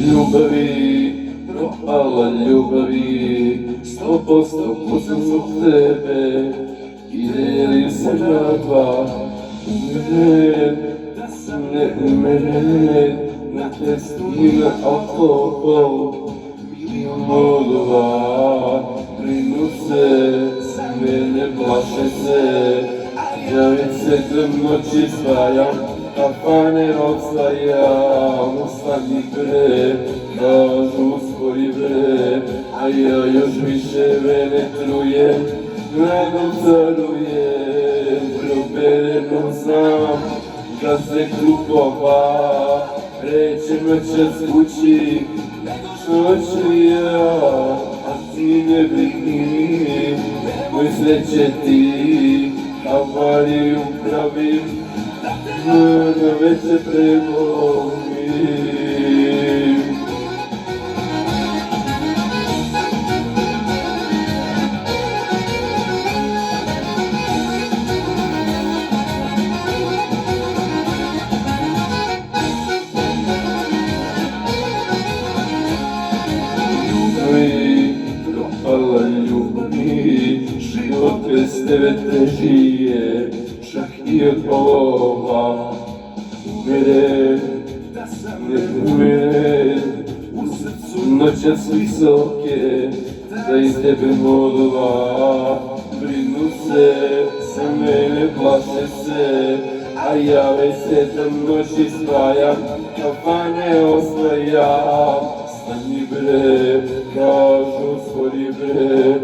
Ljubavi, propala ljubavi, 100% pucam zbog tebe. Ideju se na dva, ne, na testu i na alkohol. Modova, brinu se, mene plaše se. Javim se do noći svajam, kafane osvajam. Ustani bre, kažu uspori bre, a ja još više venetrujem, gledom carujem. Probereno znam da se klupova, reće noćas kući, noću ja, a ti ne brini, moj sreće ti, avariju pravim, na veće prebolim. Propala ljubavi, život bez tebe teži je, čak i od ova. Mere, u srcu noćas visoke, da iz tebe modova. Brinu se, za mene plaše se, a ja već 7 noći spajam, kafane osvajam. Stani bre, kažu spori bre,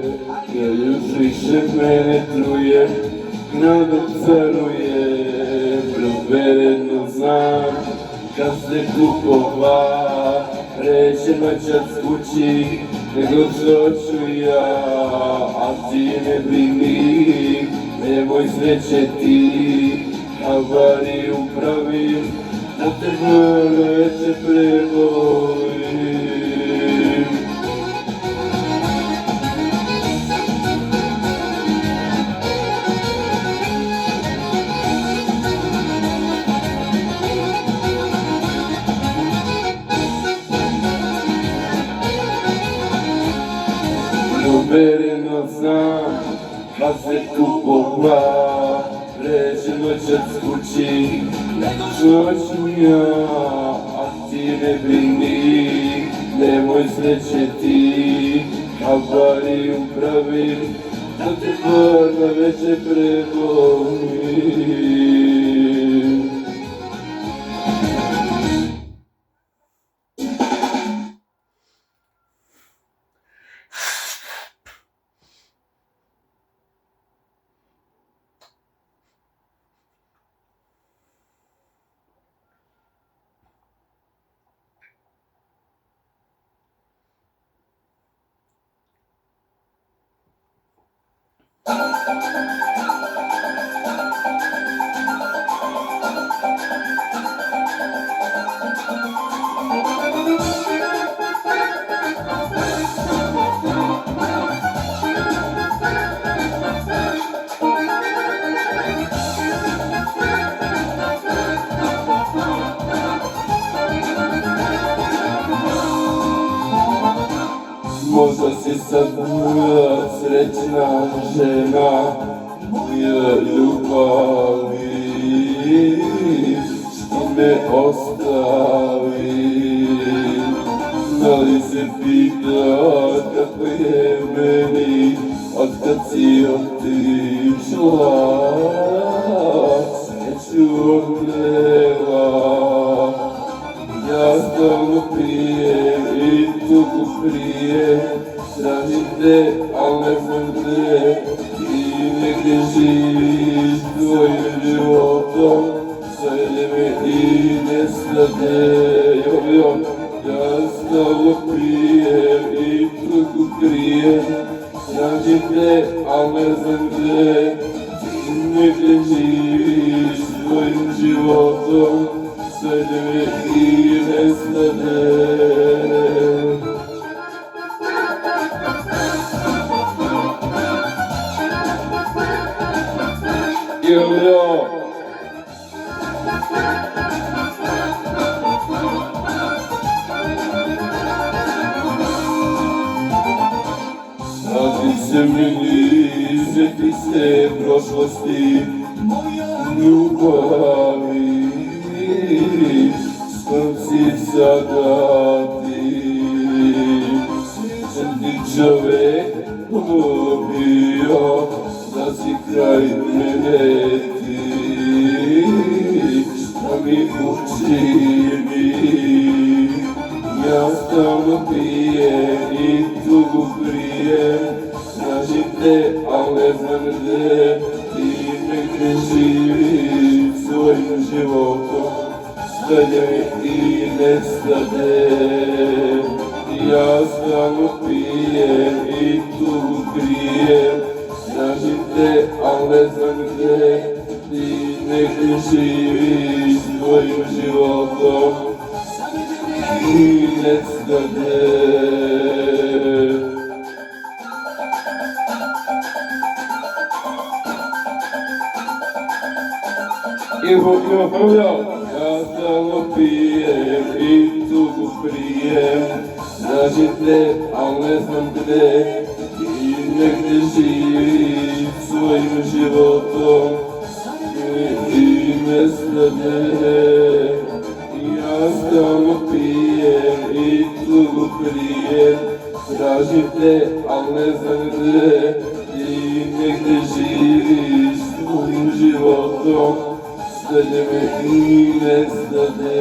ja još više mene trujem, gradom carujem. Provereno znam kad se klupova, reće noćas kući, nego što ću ja, a ti ne brini, nemoj sreće ti, avariju pravim, da te veće pregovorim. Provereno znam da se klupova, reće noćas kući, što ću ja, a ti ne brini, nemoj sreće ti, avariju pravim, da te borba veće prebolim. Možda si sad moja srećna žena, moja ljubavi, što me ostavi. Da li se pita kako je meni, od kad si otišla, sreću odnela. Ja stalno pijem i tuku prijem, tražim te, al ne znam gdje, ti negdje živiš tvojim životom, sve me i nestade. Ja stalno pijem i tuku prijem, tražim te, al ne znam gdje, ti negdje živiš tvojim životom, sve me i nestade. Yo. se meni, sjeti se prošlosti ljubavi, skoro si zadati. Srećan ti čovek dobio, da si kraj mene ti, šta mi učini. Ja stalno pijem i tugu prijem, tražim te, al ne znam gde, ti negdje živi svojim životom, stade i nestade. Ja stalno pijem i tugu krijem, tražim te, al ne znam gde, ti negdje živi svojim životom, i nestade. I Bog je opravljao, ja stalno pijem i tugu prijem, tražim te, al ne znam gde, i negdje živi svojim životom, i nestade. Ja stalno pijem i tugu prijem, tražim te, al ne znam gde, i negdje živiš svojim životom, stade me i nestade.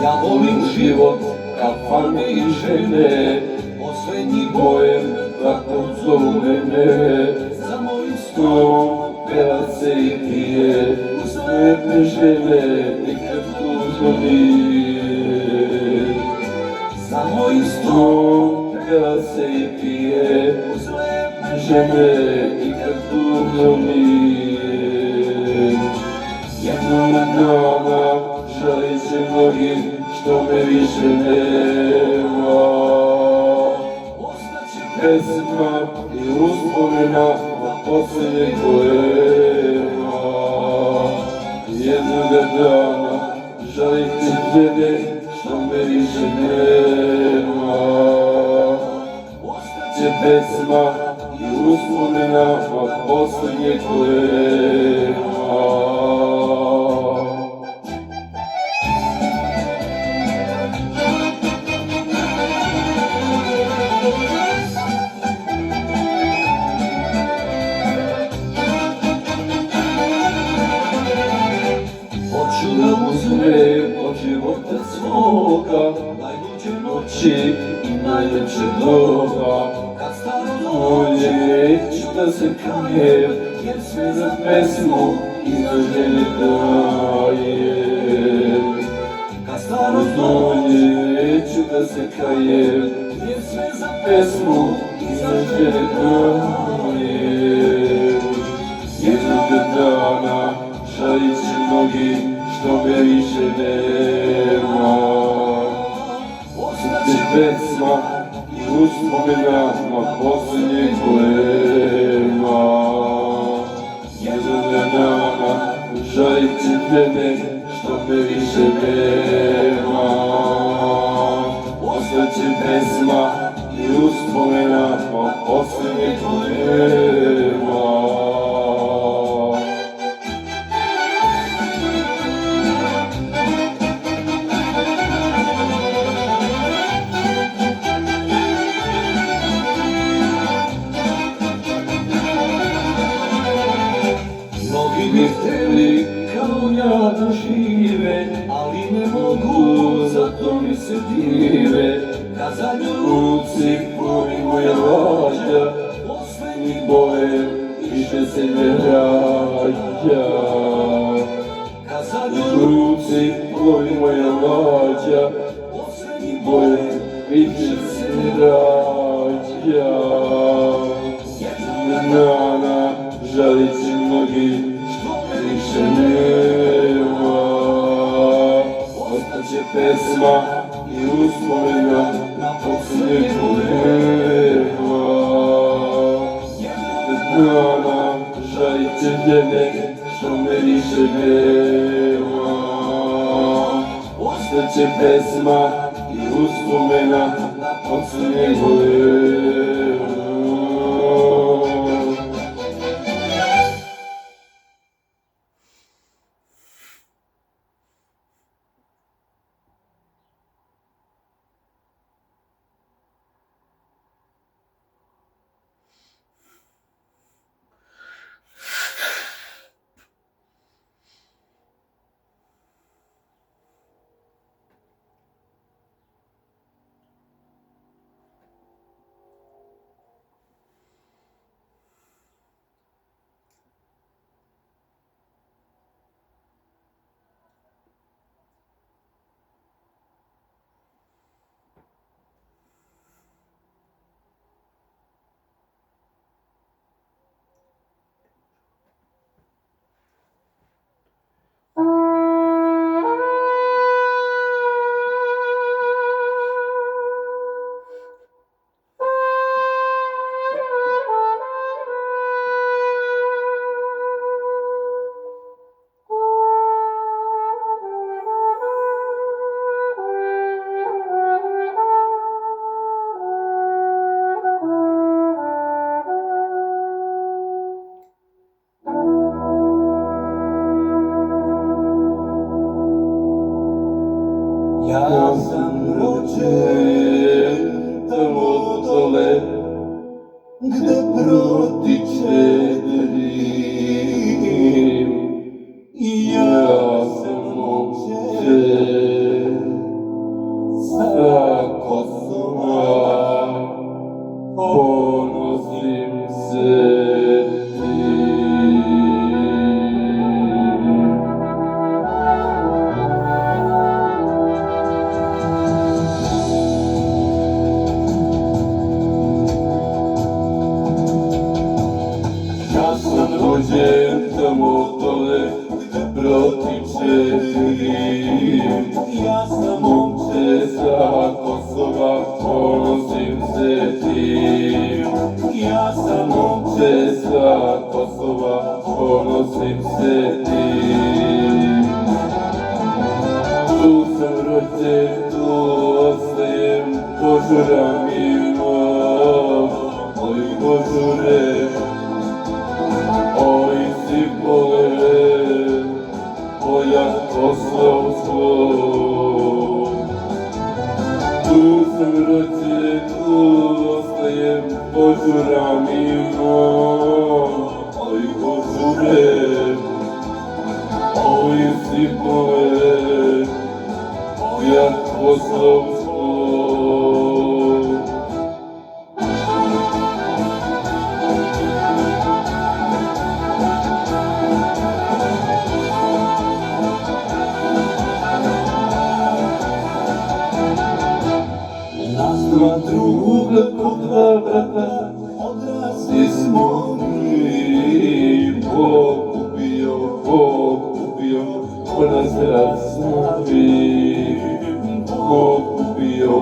Ja volim život, kafane i žene, poslednji bojem, tako zovu mene. Za mojim stolom peva se i pije, uz lepne žene nikad tužno nije. Za mojim stolom peva se i pije, uz lepne žene nikad tužno nije. Jednog dana žalit će mnogim što me više nema. Ostaće pesma i uspomena na posljednje kolema. Jednog dana žalit će žene što me više nema. Ostaće pesma i uspomena na posljednje kolema. Od života svoga, najluđe noći i najlepše doba. Kad staro dođe, neću da se kajem, jer sve za pesmu i za žene dajem. Kad staro dođe, neću da se kajem, jer sve za pesmu i za žene dajem. Jednog dana žalit će mnogim što me više nema. Ostaće pesma i uspomena na posljednje kolema. Jednog dana žalit će mene što me više nema. Ostaće pesma i uspomena o posljednjeg nema. Mnogi bi hteli kao ja da žive, ali ne mogu, zato mi se dive. Kad za nju Ruci plovi moja lađa, poslednji bojem više se ne rađa. Kad za nju Ruci plovi moja lađa, poslednji bojem više se ne rađa. Dana žalit će mnogi, što me više nema. Ostaće pesma i uspomena na posljednjeg posljednjeg nema. Dana žalit će žene, što me više nema. Ostaće pesma i uspomena na posljednjeg nema. Ja sam rođen tamo dole, gde protiče Drim. I ja sam rođen sa Kosova, ponosim se tim. Ja sam rođen tamo dole, gde protiče Drim. Ja sam momče sa Kosova, ponosim se tim. Ja sam momče sa Kosova, ponosim se tim. Tu sam rođen, tu ostajem, požuram imam, oj požurem. Oj si pole, moja Kosovsko. Tu sam rođen, tu ostajem, požuram imam, oj požurem. Oj si pole, moja Kosovsko. Dva druga po dva brata, odrasli smo mi. Bog ubio, ko nas rastavi. Bog ubio,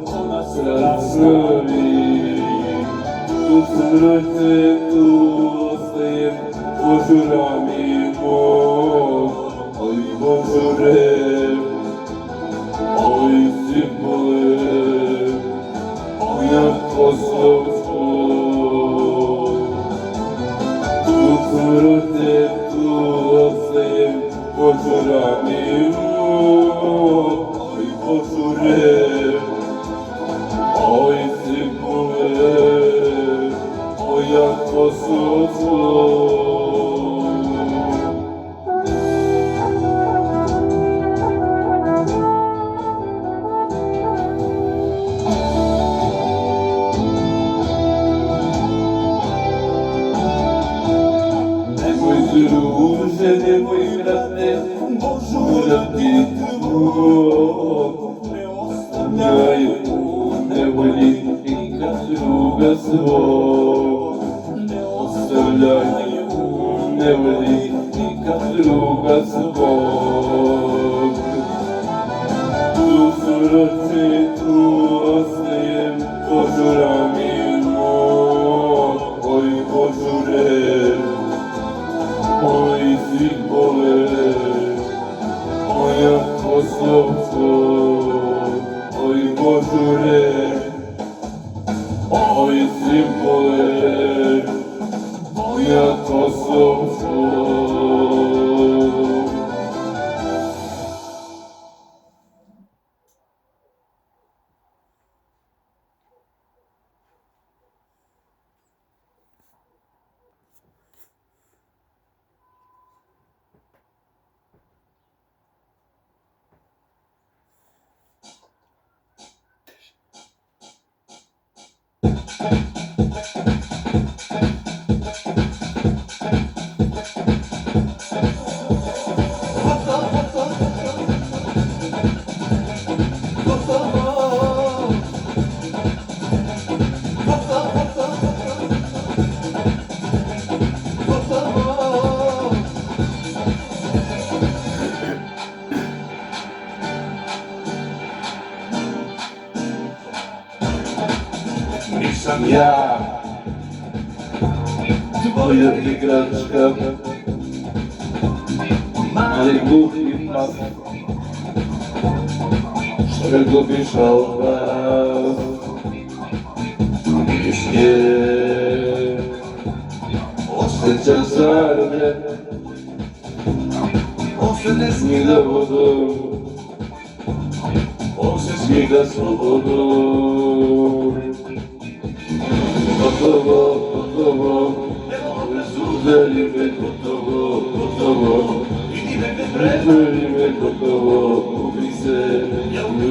ko nas rastavi. Tu sam rođen, tu ostajem, požuram imam, oj požurem. Oj si pozorami, oj pozore, oj zikule, oj jako sozo. Druže, nemoj brate, žurati ne ostavljaj u nevolji i kad druga svog. Ne ostavljaj u nevolji i kad druga svog. Tu su roci, tu ostajem, požura mi oj požure. Oj zikole, moja Kosovko, oj požure, oj zikole, moja Kosovko. Nisam ja tvoja igračka, mali gluhi pas, što gubiš albas. Mišlje, osjećam sarne, smida vodu, smida slobodu. Gotovo, gotovo, uzeli me gotovo, gotovo, uzeli me gotovo, gubi se,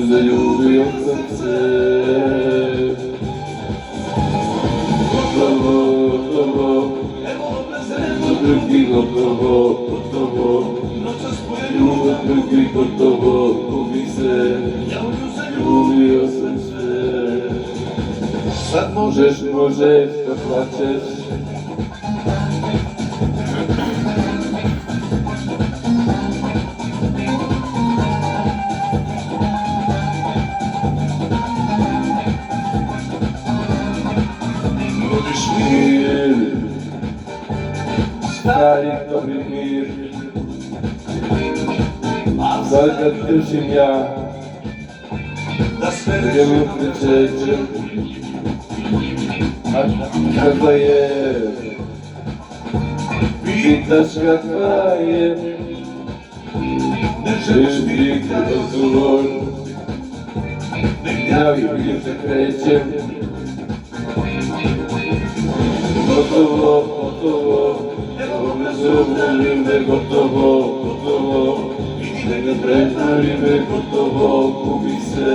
zaljubio sam se. Gotovo, gotovo, drugi gotovo, gotovo, drugi gotovo, gubi se, zaljubio sam se. Sad možeš da plačeš. Nudiš mir, stari dobri mir. Sad kad držim ja, gdje mu pričećem. A kakva je, pitaš kakva je, ne želiš biti odgovor, javi gdje se krećem. Gotovo, gotovo, evo me zubili me gotovo, gotovo, ne pretvori me gotovo, gubi se,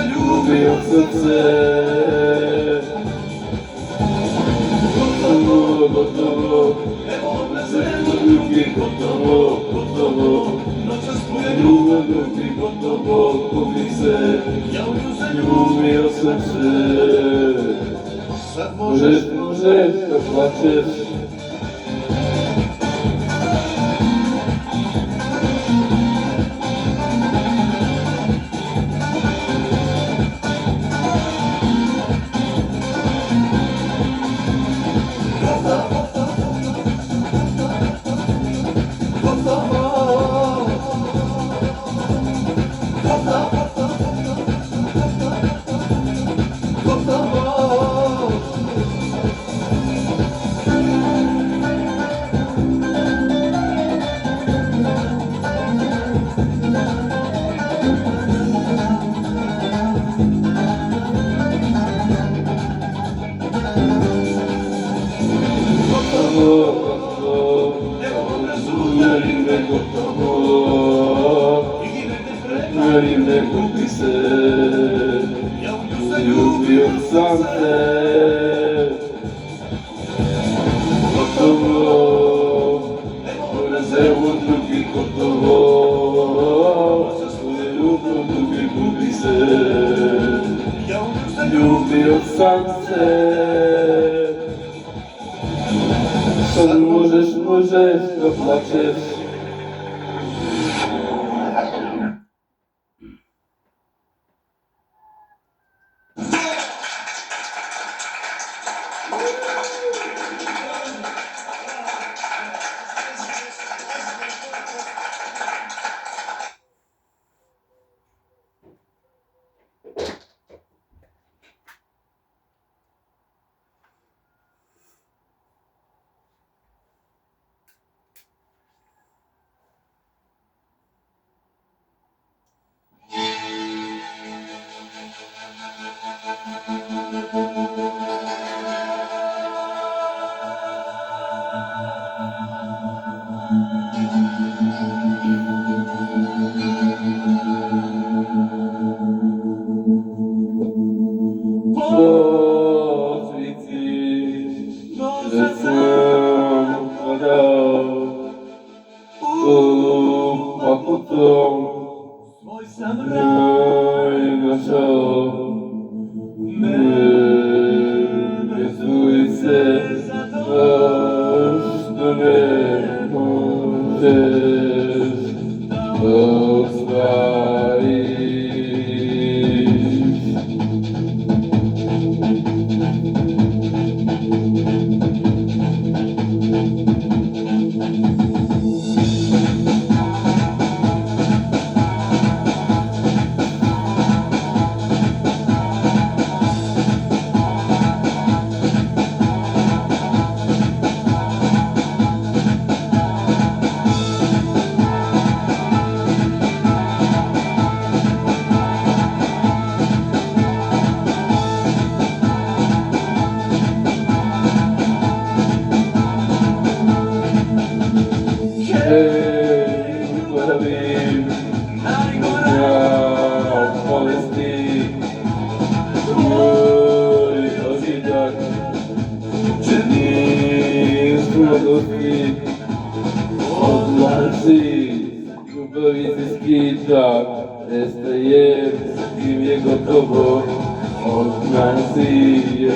ljubio srce. Gotovo, gotovo, evo me zubili gotovo, gotovo, ljubio gotovo, gubi se, ljubio srce. Sad možeš da plačeš. gotovo i ne gubi se. Ljubio sam te gotovo, evo drugi gotovo, svoje drugi gubi se. Ljubio sam te. Sad možeš da plačeš.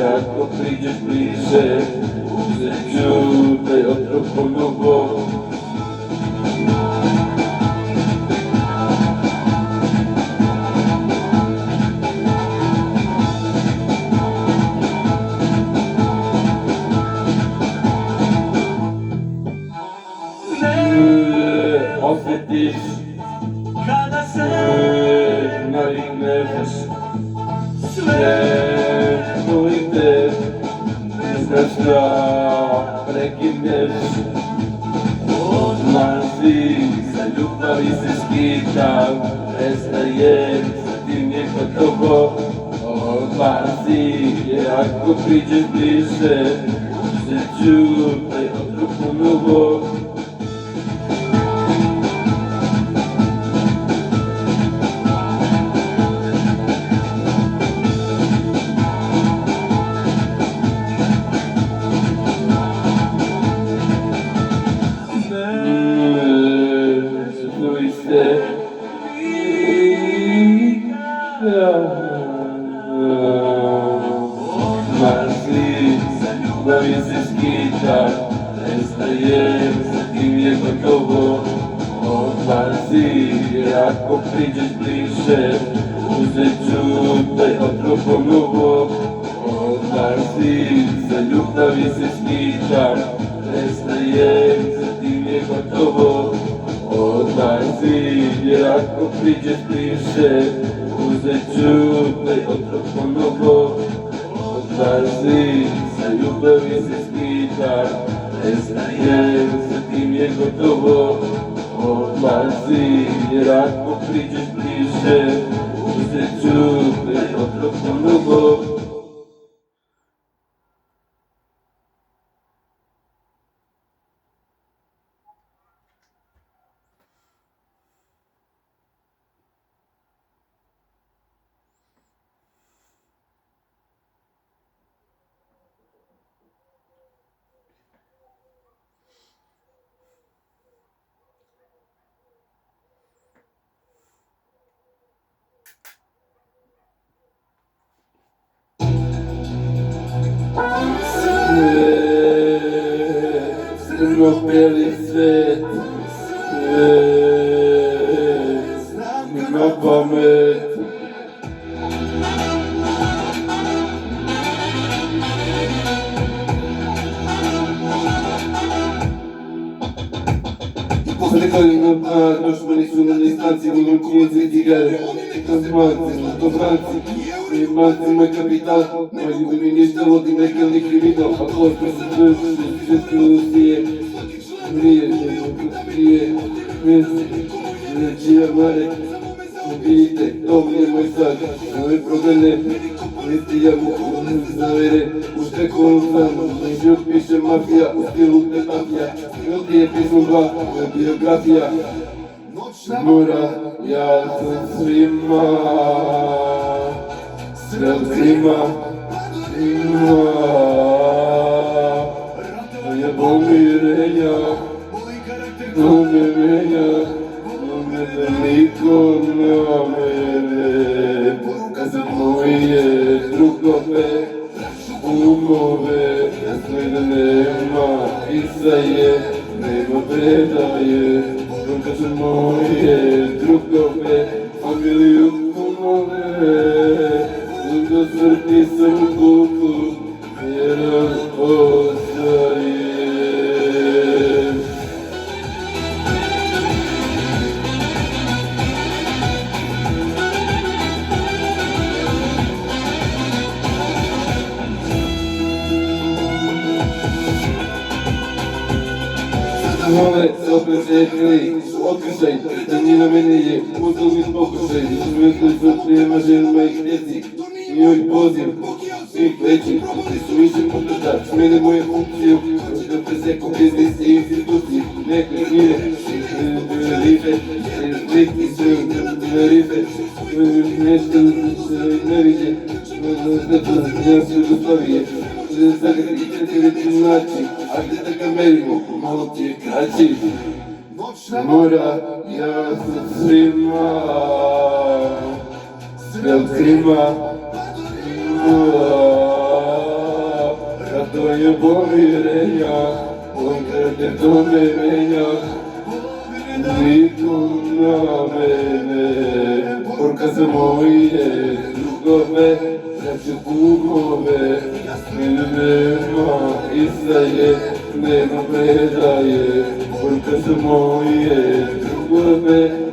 Ako priđeš bliže, uzet ću te otrov ponovo. Osjetiš kada se navikneš sve molim te, ne znaš da prekineš. Odlazi, za ljubavi se skitam, prestajem, sa tim je gotovo. Odlazi, jer ako priđeš bliže, uzet ću taj otrov ponovo. Odlazi, za ljubavi se skitam, prestajem, sa tim je gotovo. Odlazi, jer ako priđeš bliže, uzet ću taj otrov ponovo. Odlazi, za ljubavi se skitam, prestajem, sa tim je gotovo. Odlazi, jer ako priđeš bliže, uzet ću taj otrov ponovo. Odlazi, za ljubavi se skitam, prestajem, sa tim je gotovo. Odlazi, jer ako priđeš bliže, uzet ću taj otrov ponovo. na bank, noż po niech na dystancji, mogą pieniędzy i tigary. To Francji, nie mancy, mój kapital. Mogli wymienić dowody, legalny kryminał. A chodź, proszę, wszystko rozwije. Więc leci Marek. Mobility, to mnie mój sak. Moje problemy, listy ja zawery. Už takovou sam, než píše mafia, u stylu mafia. Velký je písmo 2, moje biografia. Mora, já jsem svýma. Svýma. Je pomíreňa. Moje drugové umové, jasné nemá, písaje, nebo predaje. Protože moje drugové, familiu umové, do srdci jsem kuku, jenom postaje. Mamy sobie zjechali, odkryszej, ten nie na mnie je, muszą być pokuszej. Zwykle zaczniemy się moich decyzji, miłych poziem, ich leci, słyszy podać, zmienię moje funkcje, przez jaką biznes i instytucji, niech nie, rifę, rify, nie widzę, ja się dostawię. Zagraniczne teletynaci, a gdy taka melimu, młodzie kraci. Mora, ja zatrzyma, zatrzyma. Ratoje pomirzenia, konkretne pomirzenia. Niku na mnie, porkazy moje, drugowe, rzeczy gumowe. Nema izaje, nema predaje, porkazy moje, drugowe.